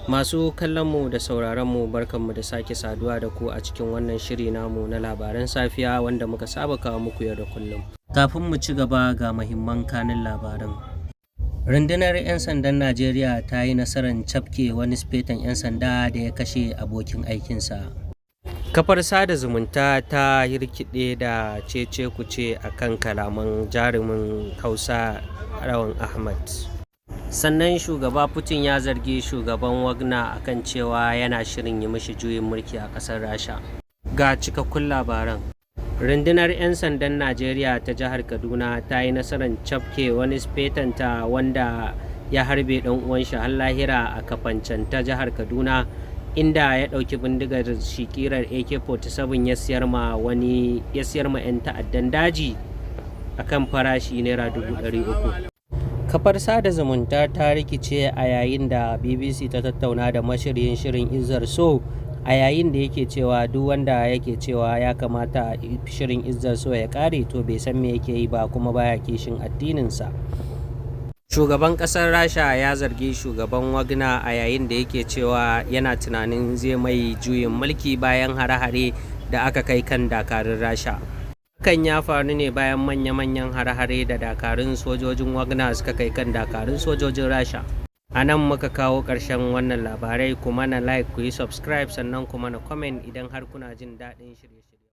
Masu kallonmu da sauraronmu barkanmu da sake saduwa da ku a cikin wannan shiri namu na labaran safiya wanda muka saba kawo muku yau da kullum. Kafin mu ci gaba ga muhimman kanin labaran. Rundunar 'yan sandan Najeriya ta yi nasarar cafke wani sifeton 'yan sanda da ya kashe abokin aikinsa. Kafar sada zumunta ta rikide da cece-kuce a kan kalaman jarumin Hausa Rawan Ahmad. Sannan shugaba Putin ya zargi shugaban Wagner akan cewa yana shirin yi mishi juyin mulki a ƙasar Rasha. Ga cikakkun labaran. Rundunar 'yan sandan Najeriya ta jihar Kaduna ta yi nasarar cafke wani sifetanta wanda ya harbe ɗan uwan shi har lahira a Kafancan ta jihar Kaduna, inda ya ɗauki bindigar shi ƙirar AK-47 ya siyar ma 'yan ta'addan daji akan farashi naira 300,000. Kafar sada zumunta ta rikice a yayin da BBC ta tattauna da mashiryin shirin Izzar So, a yayin da yake cewa duk wanda yake cewa ya kamata shirin Izzar So ya kare to bai san me yake yi ba kuma baya kishin addininsa. Shugaban ƙasar Rasha ya zargi shugaban Wagner a yayin da yake cewa yana tunanin zai mai juyin mulki bayan hare-hare da aka kai kan dakarun Rasha. Hakan ya faru ne bayan manya-manyan hare-hare da dakarun sojojin Wagner suka kai kan dakarun sojojin Rasha. A nan muka kawo ƙarshen wannan labarai, kuma na like, ku yi subscribe sannan kuma na comment idan har kuna jin daɗin shirye-shirye.